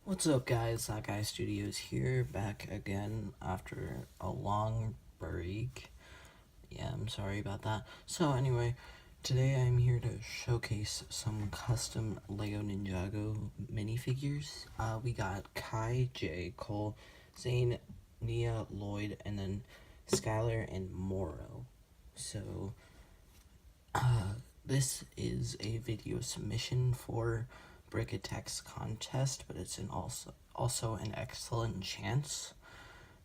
What's up, guys? That Guy Studios here, back again after a long break. Yeah, I'm sorry about that. So anyway, today I'm here to showcase some custom Lego Ninjago minifigures. We got Kai, Jay, Cole, Zane, Nia, Lloyd, and then Skylar and Moro. So, this is a video submission for Brickitect's contest, but it's also an excellent chance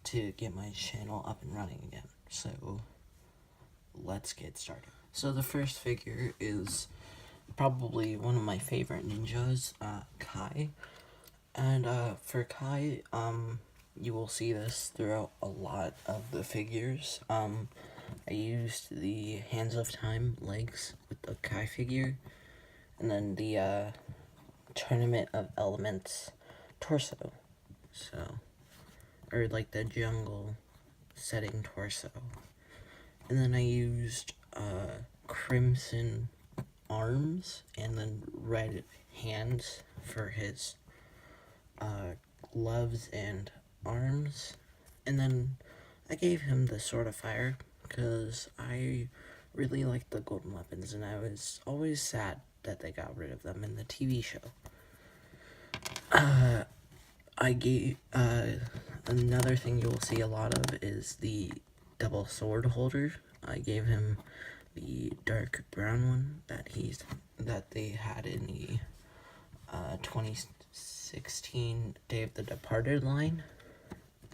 to get my channel up and running again. So let's get started. So the first figure is probably one of my favorite ninjas, Kai. And for Kai, you will see this throughout a lot of the figures. I used the Hands of Time legs with the Kai figure, and then the Tournament of Elements torso. So, or like the jungle setting torso. And then I used crimson arms and then red hands for his gloves and arms. And then I gave him the Sword of Fire because I really liked the golden weapons, and I was always sad that they got rid of them in the TV show. I gave, another thing you will see a lot of is the double sword holder. I gave him the dark brown one that they had in the 2016 Day of the Departed line.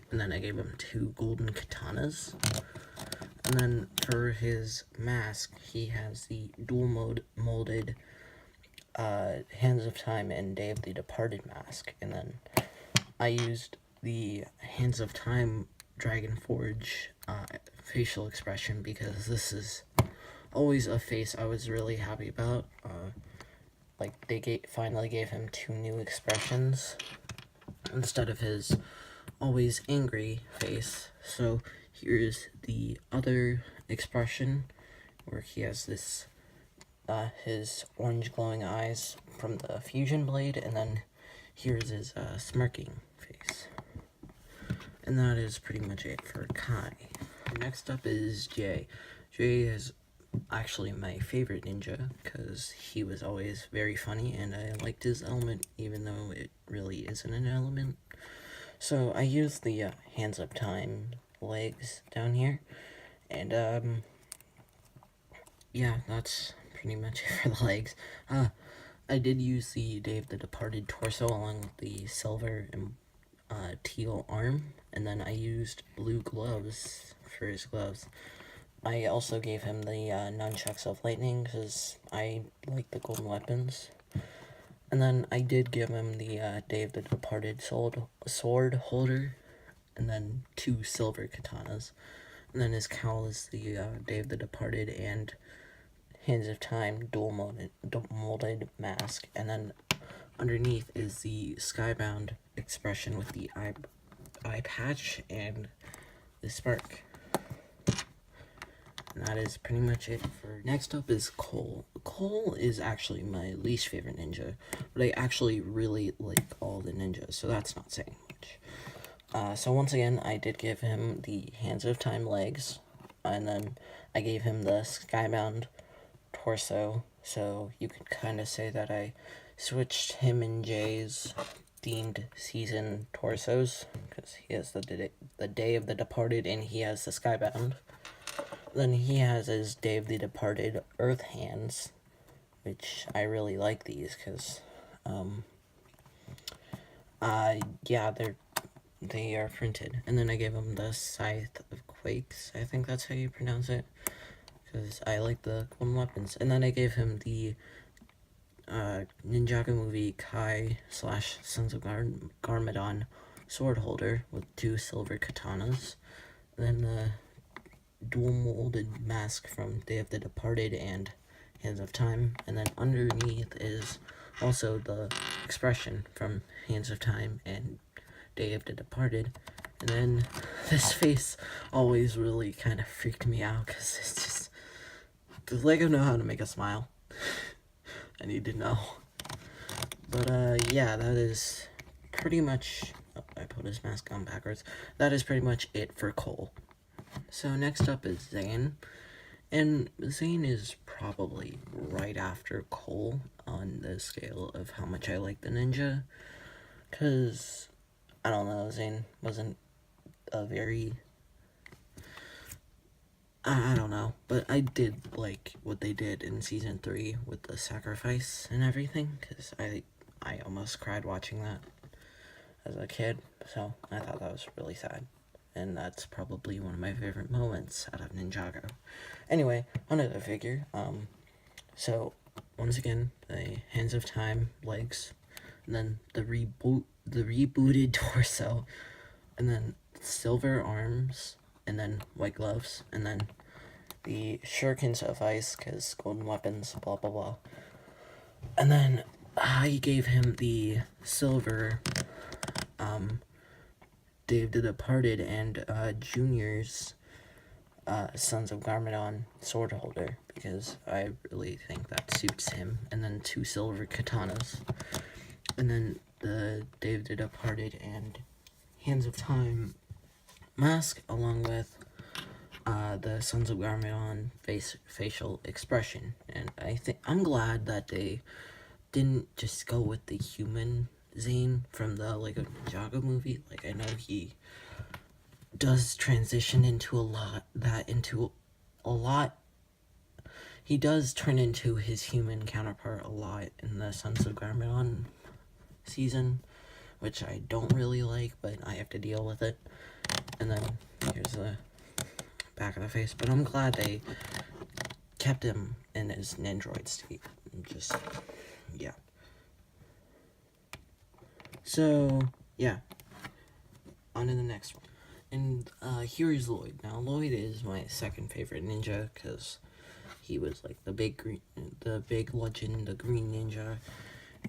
And then I gave him 2 golden katanas. And then for his mask, he has the dual molded Hands of Time and Day of the Departed mask. And then I used the Hands of Time Dragon Forge facial expression because this is always a face I was really happy about. Like, they finally gave him 2 new expressions instead of his always angry face. So here's the other expression where he has this his orange glowing eyes from the fusion blade, and then here's his smirking face. And that is pretty much it for Kai. Next up is Jay. Jay is actually my favorite ninja because he was always very funny, and I liked his element even though it really isn't an element. So I used the Hands of Time legs down here, and yeah, that's pretty much it for the legs. I did use the Day of the Departed torso along with the silver and teal arm, and then I used blue gloves for his gloves. I also gave him the nunchucks of lightning because I like the golden weapons. And then I did give him the Day of the Departed sword holder, and then 2 silver katanas. And then his cowl is the Day of the Departed and Hands of Time dual molded mask. And then underneath is the Skybound expression with the eye patch and the spark. And that is pretty much it for... Next up is Cole. Cole is actually my least favorite ninja, but I actually really like all the ninjas, so that's not saying much. So once again, I did give him the Hands of Time legs, and then I gave him the Skybound torso, so you could kind of say that I switched him and Jay's themed season torsos, because he has the Day of the Departed and he has the Skybound. Then he has his Day of the Departed Earth hands, which I really like these because, yeah, they are printed. And then I gave him the Scythe of Quakes, I think that's how you pronounce it, because I like the golden weapons. And then I gave him the Ninjago movie Kai / Sons of Garmadon sword holder with 2 silver katanas. Then the dual molded mask from Day of the Departed and Hands of Time, and then underneath is also the expression from Hands of Time and Day of the Departed. And then this face always really kind of freaked me out because it's just, does Lego know how to make a smile? I need to know. But yeah, that is pretty much, oh, I put his mask on backwards. That is pretty much it for Cole. So next up is Zane. And Zane is probably right after Cole on the scale of how much I like the ninja. Because, I don't know, Zane wasn't a very... I don't know, but I did like what they did in Season 3 with the sacrifice and everything. Because I almost cried watching that as a kid. So, I thought that was really sad. And that's probably one of my favorite moments out of Ninjago. Anyway, another figure. So, once again, the Hands of Time legs, and then the rebooted torso, and then silver arms, and then white gloves, and then the shurikens of ice, because golden weapons, blah blah blah. And then I gave him the silver, Dave the Departed and Junior's Sons of Garmadon sword holder, because I really think that suits him. And then 2 silver katanas. And then the Dave the Departed and Hands of Time mask, along with the Sons of Garmadon facial expression. And I'm glad that they didn't just go with the human Zane from the Lego Ninjago movie. Like, I know he does transition into a lot. He does turn into his human counterpart a lot in the Sons of Garmadon season, which I don't really like, but I have to deal with it. And then here's the back of the face. But I'm glad they kept him in his Nindroid state. Just, yeah. So, yeah. On to the next one. And here is Lloyd. Now, Lloyd is my second favorite ninja, because he was like the big legend, the green ninja.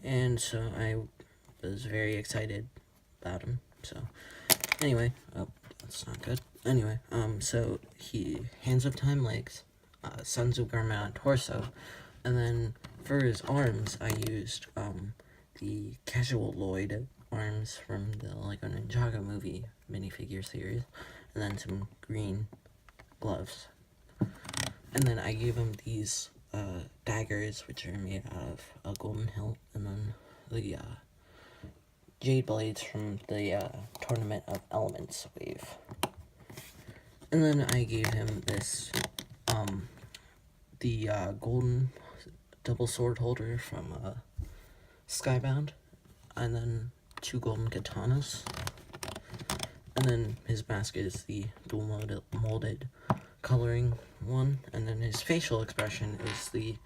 And so I was very excited about him. So, anyway, oh, that's not good. Anyway, so Hands of Time legs, Sons of Garmadon torso, and then for his arms, I used the casual Lloyd arms from the Lego Ninjago movie minifigure series, and then some green gloves. And then I gave him these daggers, which are made out of a golden hilt, and then the jade blades from the Tournament of Elements wave. And then I gave him this, the golden double sword holder from Skybound, and then 2 golden katanas. And then his mask is the dual molded coloring one, and then his facial expression is the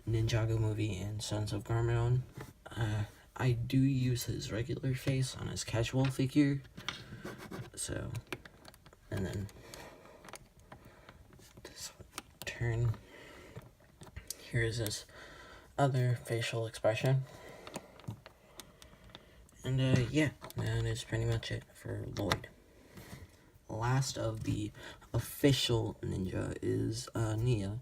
Ninjago movie and Sons of Garmadon. I do use his regular face on his casual figure, so, and then this turn, here's his other facial expression. And yeah, that is pretty much it for Lloyd. Last of the official ninja is Nia.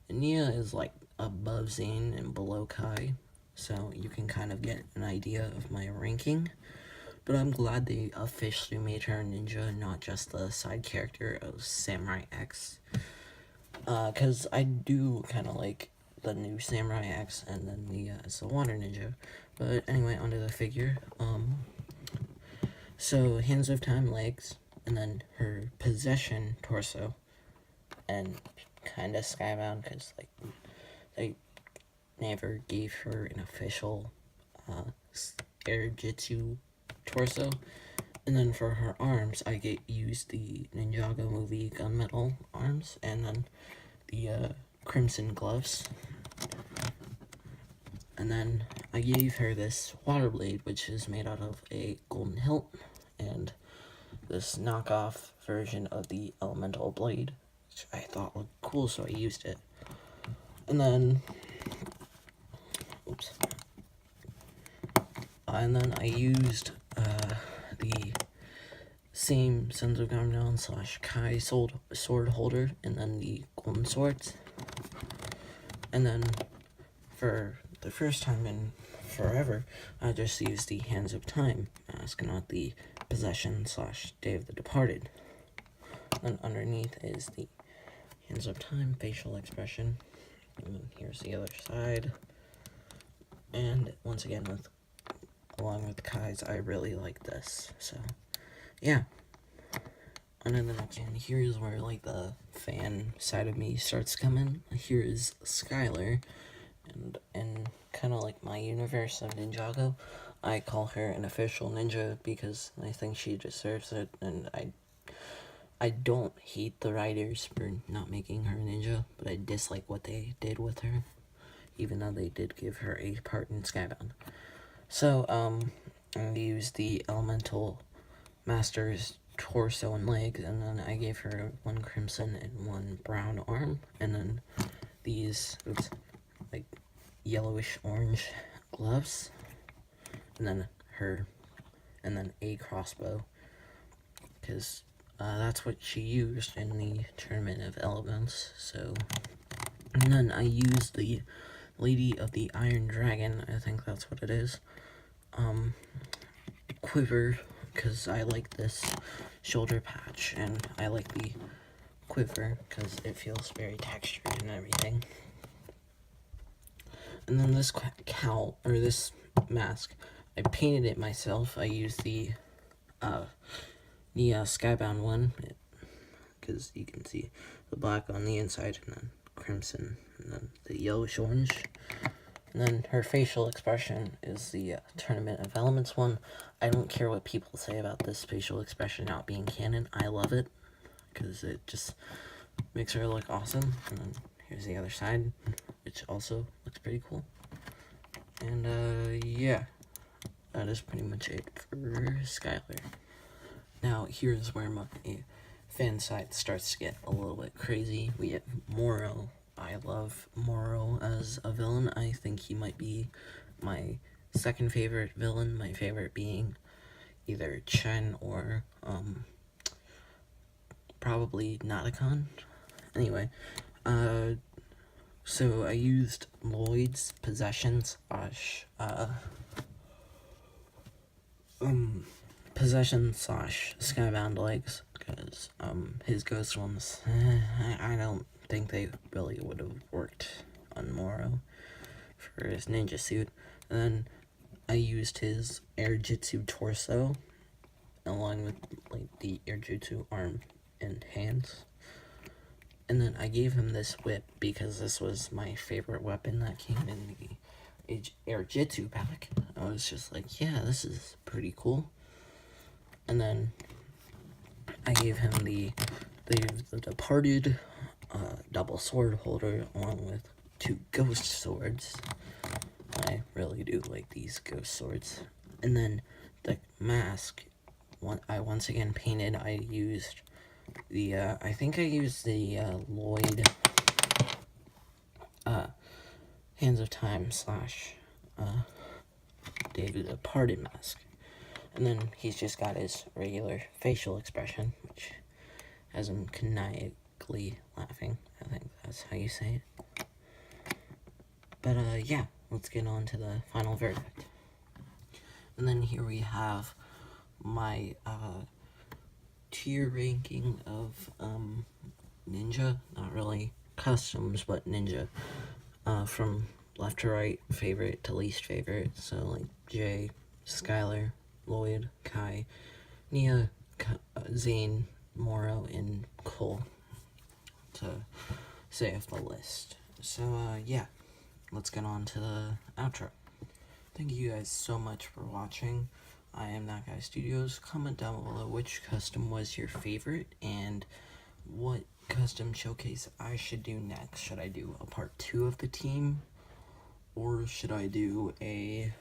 And Nia is like above Zane and below Kai, so you can kind of get an idea of my ranking. But I'm glad they officially made her a ninja, not just the side character of Samurai X. Because I do kind of like the new Samurai X and then Nia as the water ninja. But anyway, onto the figure. So Hands of Time legs, and then her possession torso, and kind of Skybound, because like they never gave her an official air jitsu torso. And then for her arms, I used the Ninjago movie gunmetal arms, and then the crimson gloves. And then I gave her this water blade, which is made out of a golden hilt, and this knockoff version of the elemental blade, which I thought looked cool, so I used it. And then, oops. And then I used the same Sons of Garmadon / Kai sword holder, and then the golden swords. And then for the first time in forever, I just used the Hands of Time mask, not the Possession / Day of the Departed. And underneath is the Hands of Time facial expression. And then here's the other side. And once again, along with Kai's, I really like this. So, yeah. And then the next one, here's where, like, the fan side of me starts coming. Here is Skylar. And in kind of like my universe of Ninjago, I call her an official ninja because I think she deserves it, and I don't hate the writers for not making her a ninja, but I dislike what they did with her, even though they did give her a part in Skybound. So, I used the Elemental Master's torso and legs, and then I gave her one crimson and one brown arm, and then these, like, yellowish orange gloves, and then a crossbow, because that's what she used in the Tournament of Elements. So, and then I used the Lady of the Iron Dragon, I think that's what it is, quiver, because I like this shoulder patch, and I like the quiver because it feels very textured and everything. And then this cowl, or this mask, I painted it myself. I used the Skybound one, because you can see the black on the inside, and then crimson, and then the yellowish orange. And then her facial expression is the Tournament of Elements one. I don't care what people say about this facial expression not being canon. I love it, because it just makes her look awesome. And then here's the other side, which also looks pretty cool. And, yeah, that is pretty much it for Skylar. Now, here's where my fan side starts to get a little bit crazy. We have Moro. I love Moro as a villain. I think he might be my second favorite villain, my favorite being either Chen or, probably Noticon. Anyway, so I used Lloyd's Possession / Skybound legs, because his ghost ones, I don't think they really would have worked on Moro for his ninja suit. And then I used his air jutsu torso along with, like, the air jutsu arm and hands. And then I gave him this whip because this was my favorite weapon that came in the air jutsu pack. I was just like, yeah, this is pretty cool. And then I gave him the Departed double sword holder along with 2 ghost swords. I really do like these ghost swords. And then the mask, I once again painted. I used the I think I used the Lloyd Hands of Time / David Departed mask. And then he's just got his regular facial expression, which has him maniacally laughing. I think that's how you say it. But yeah, let's get on to the final verdict. And then here we have my tier ranking of ninja, not really customs, but ninja, from left to right, favorite to least favorite. So like Jay, Skylar, Lloyd, Kai, Nia, Zane, Moro, and Cole, to say off the list. So yeah, let's get on to the outro. Thank you guys so much for watching. I am That Guy Studios. Comment down below which custom was your favorite and what custom showcase I should do next. Should I do a part 2 of the team, or should I do a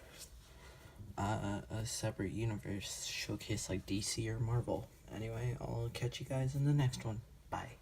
separate universe showcase like DC or Marvel? Anyway, I'll catch you guys in the next one. Bye.